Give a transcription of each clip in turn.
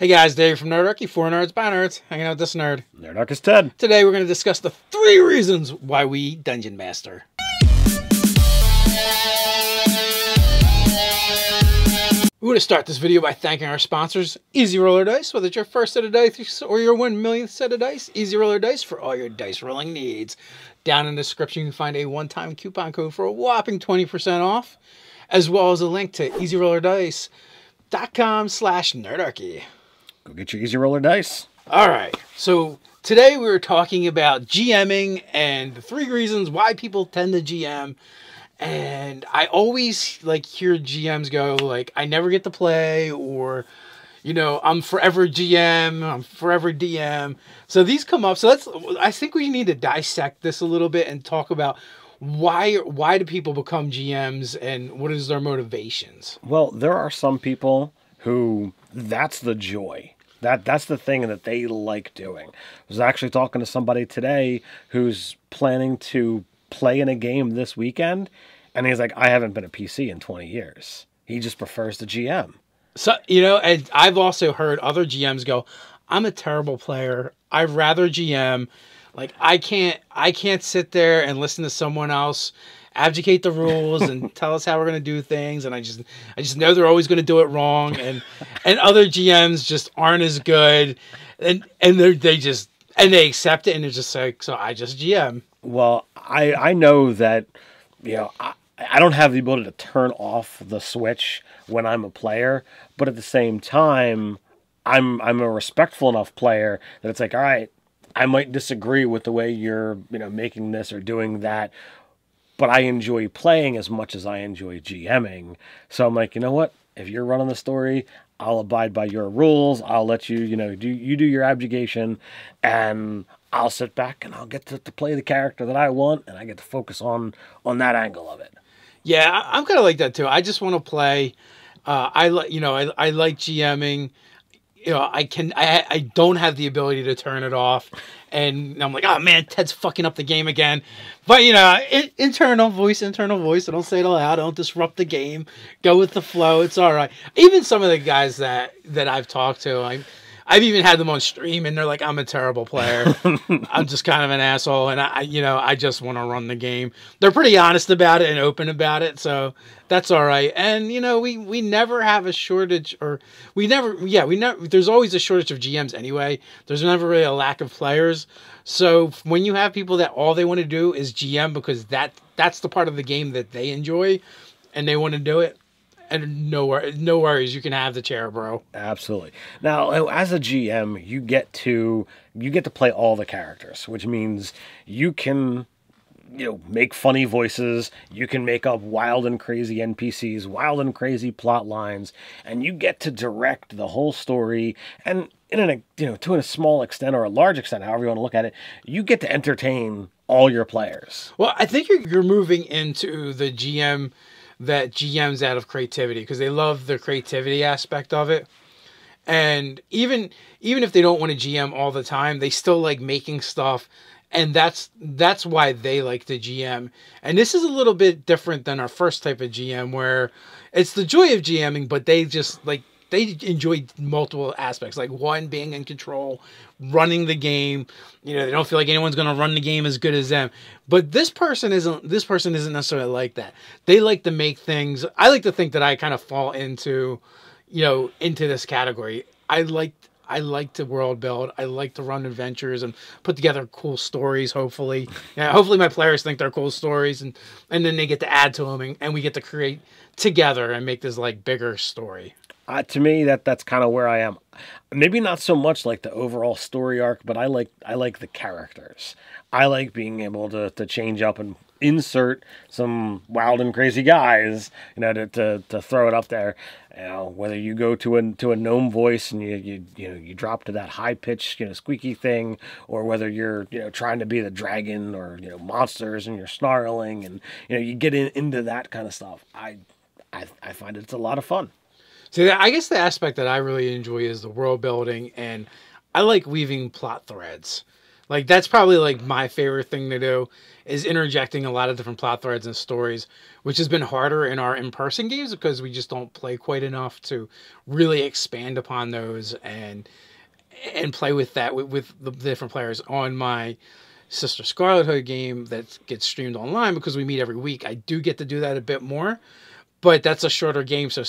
Hey guys, Dave from Nerdarchy, for nerds by nerds, hanging out with this nerd. Nerdarchy is Ted. Today we're going to discuss the 3 reasons why we Dungeon Master. We want to start this video by thanking our sponsors, Easy Roller Dice. Whether it's your first set of dice or your 1 millionth set of dice, Easy Roller Dice for all your dice rolling needs. Down in the description you can find a one-time coupon code for a whopping 20% off, as well as a link to easyrollerdice.com/nerdarchy. Go get your Easy Roller Dice. All right, so today we were talking about GMing and the 3 reasons why people tend to GM. And I always hear GMs go I never get to play, or I'm forever GM, I'm forever DM. So these come up. So I think we need to dissect this a little bit and talk about why do people become GMs and what is their motivations? Well, there are some people who that's the joy. That's the thing that they like doing. I was actually talking to somebody today who's planning to play in a game this weekend, and he's like, I haven't been a PC in 20 years. He just prefers to GM. So, and I've also heard other GMs go, I'm a terrible player. I'd rather GM. I can't sit there and listen to someone else abdicate the rules and tell us how we're going to do things, and I just know they're always going to do it wrong, and other GMs just aren't as good, and they accept it, and they're just like, so I just GM. Well, I know that I don't have the ability to turn off the switch when I'm a player, but at the same time I'm a respectful enough player that it's like, all right, I might disagree with the way you're making this or doing that, but I enjoy playing as much as I enjoy GMing. So I'm like, you know what? If you're running the story, I'll abide by your rules. I'll let you, do your abjuration, and I'll sit back and I'll get to play the character that I want, and I get to focus on that angle of it. Yeah, I'm kind of like that too. I just want to play. I like GMing. I don't have the ability to turn it off, and I'm like, oh man, Ted's fucking up the game again. But internal voice. I don't say it aloud. I don't disrupt the game. Go with the flow. It's all right. Even some of the guys that I've talked to, I've even had them on stream, and they're like, I'm a terrible player. I'm just kind of an asshole, and I just want to run the game. They're pretty honest about it and open about it, so that's all right. And we never have a shortage, or we never. There's always a shortage of GMs anyway. There's never really a lack of players. So when you have people that all they want to do is GM because that's the part of the game that they enjoy, and they want to do it. And no worries, you can have the chair, bro. Absolutely. Now, as a GM, you get to play all the characters, which means you can, make funny voices. You can make up wild and crazy NPCs, wild and crazy plot lines, and you get to direct the whole story. And to a small extent or a large extent, however you want to look at it, you get to entertain all your players. Well, I think you're moving into the GM that GMs out of creativity, because they love the creativity aspect of it. And even if they don't want to GM all the time, they still like making stuff, and that's why they like to GM. And this is a little bit different than our first type of GM, where it's the joy of GMing, but they just they enjoy multiple aspects, like one, being in control, running the game. They don't feel like anyone's going to run the game as good as them. But this person isn't necessarily like that. They like to make things. I like to think that I kind of fall into this category. I like to world build. I like to run adventures and put together cool stories, hopefully. Hopefully my players think they're cool stories, and then they get to add to them, and we get to create together and make this bigger story. To me, that's kind of where I am. Maybe not so much like the overall story arc, but I like the characters. I like being able to change up and insert some wild and crazy guys, to throw it up there. Whether you go to a gnome voice and you drop to that high pitched squeaky thing, or whether you're trying to be the dragon or monsters and you're snarling, and you get into that kind of stuff. I find it's a lot of fun. So I guess the aspect that I really enjoy is the world building, and I like weaving plot threads. Like that's probably like my favorite thing to do is interjecting a lot of different plot threads and stories, which has been harder in our in-person games because we just don't play quite enough to really expand upon those and play with that with the different players. On my Sister Scarlet Hood game that gets streamed online because we meet every week, I do get to do that a bit more, but that's a shorter game, so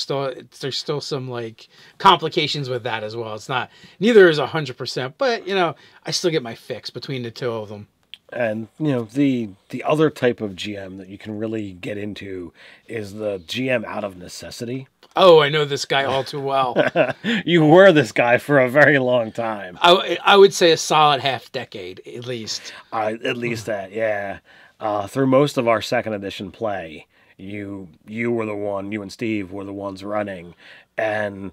there's still some like complications with that as well. It's not, neither is 100%, but you know, I still get my fix between the two of them. And you know, the other type of GM that you can really get into is the GM out of necessity. Oh, I know this guy all too well. You were this guy for a very long time. I would say a solid half decade at least. At least that, yeah. Through most of our second edition play, you were the one, you and Steve were the ones running, and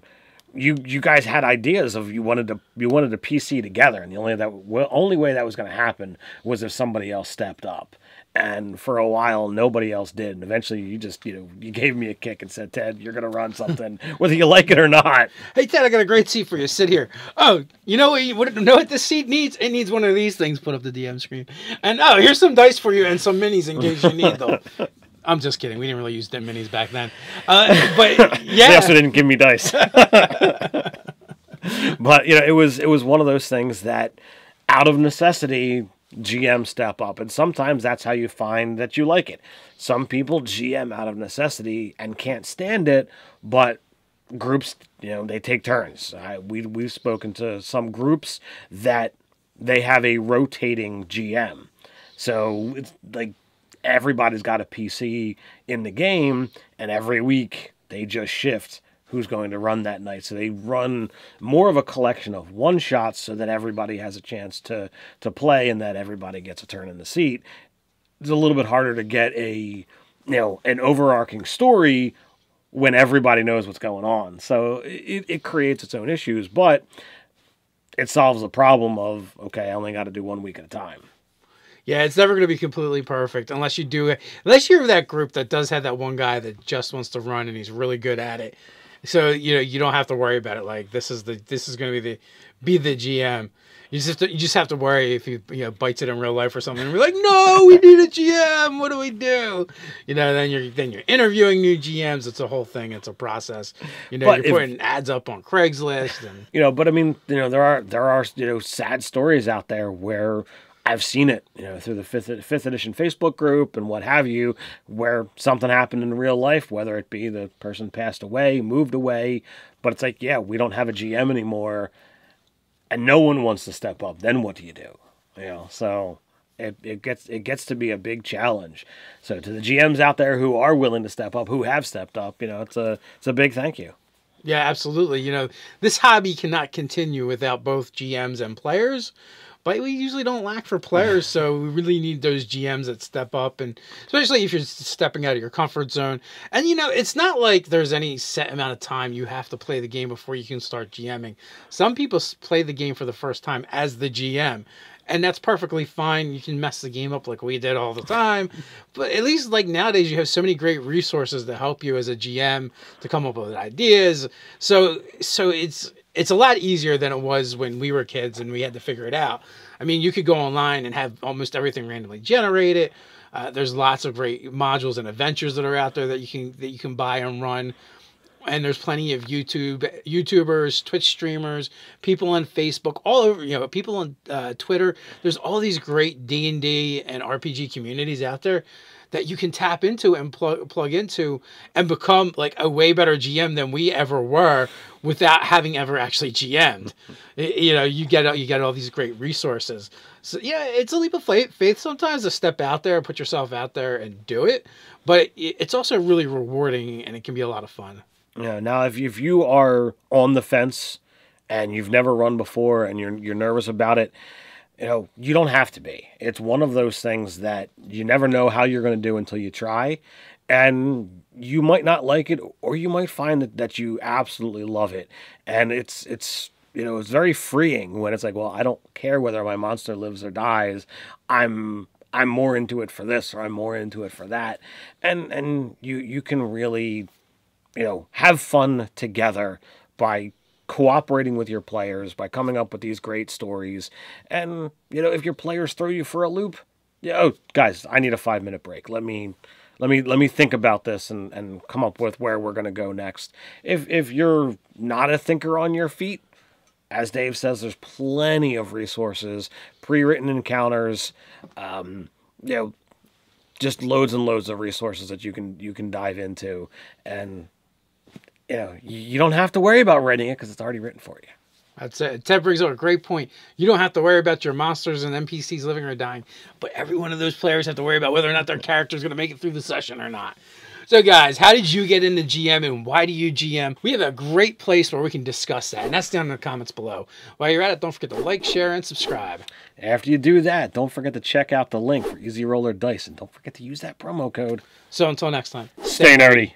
you guys had ideas of you wanted to PC together, and the only way that was going to happen was if somebody else stepped up. And for a while, nobody else did. And eventually, you just, you gave me a kick and said, Ted, you're going to run something, whether you like it or not. Hey, Ted, I got a great seat for you. Sit here. Oh, you know what this seat needs? It needs one of these things put up the DM screen. And oh, here's some dice for you and some minis in case you need them. I'm just kidding. We didn't really use them minis back then. But yeah. They also didn't give me dice. But, it was one of those things that out of necessity, GM step up, and sometimes that's how you find that you like it. Some people GM out of necessity and can't stand it, but groups, they take turns. We've spoken to some groups that they have a rotating GM, so it's like everybody's got a PC in the game, and every week they just shift who's going to run that night. So they run more of a collection of one-shots so that everybody has a chance to play and that everybody gets a turn in the seat. It's a little bit harder to get an overarching story when everybody knows what's going on. So it creates its own issues, but it solves the problem of, okay, I only got to do 1 week at a time. Yeah, it's never going to be completely perfect unless you're that group that does have that one guy that just wants to run and he's really good at it. So you don't have to worry about it. Like this is going to be the GM. You just have to worry if he bites it in real life or something. And we're like, no, we need a GM. What do we do? Then you're interviewing new GMs. It's a whole thing. It's a process. You're putting ads up on Craigslist and But I mean, there are sad stories out there where I've seen it, through the fifth edition Facebook group and what have you, where something happened in real life, whether it be the person passed away, moved away, but it's like, yeah, we don't have a GM anymore, and no one wants to step up. Then what do you do? So it gets to be a big challenge. So to the GMs out there who are willing to step up, who have stepped up, it's a big thank you. Yeah, absolutely. This hobby cannot continue without both GMs and players. But we usually don't lack for players, so we really need those GMs that step up, and especially if you're stepping out of your comfort zone. And, it's not like there's any set amount of time you have to play the game before you can start GMing. Some people play the game for the first time as the GM, and that's perfectly fine. You can mess the game up like we did all the time. But at least, like, nowadays you have so many great resources to help you as a GM to come up with ideas. So it's a lot easier than it was when we were kids and we had to figure it out. I mean, you could go online and have almost everything randomly generated. There's lots of great modules and adventures that are out there that you can buy and run. And there's plenty of YouTubers, Twitch streamers, people on Facebook, all over, people on Twitter. There's all these great D&D and RPG communities out there that you can tap into and plug into and become like a way better GM than we ever were without having ever actually GM'd. You get all these great resources. So yeah, it's a leap of faith sometimes to step out there, put yourself out there and do it. But it's also really rewarding and it can be a lot of fun. Yeah. Now, if you are on the fence and you've never run before and you're nervous about it, you don't have to be. It's one of those things that you never know how you're going to do until you try, and you might not like it, or you might find that you absolutely love it. And it's very freeing when it's like, well, I don't care whether my monster lives or dies. I'm more into it for this, or I'm more into it for that, and you can really have fun together by cooperating with your players by coming up with these great stories. And, you know, if your players throw you for a loop, yeah, oh, guys, I need a 5-minute break. Let me think about this and come up with where we're going to go next. If you're not a thinker on your feet, as Dave says, there's plenty of resources, pre-written encounters, you know, just loads and loads of resources that you can dive into, and you know, you don't have to worry about writing it because it's already written for you. That's it. Ted brings up a great point. You don't have to worry about your monsters and NPCs living or dying, but every one of those players have to worry about whether or not their character is going to make it through the session or not. So guys, how did you get into GM and why do you GM? We have a great place where we can discuss that, and that's down in the comments below. While you're at it, don't forget to like, share, and subscribe. After you do that, don't forget to check out the link for Easy Roller Dice, and don't forget to use that promo code. So until next time, stay nerdy.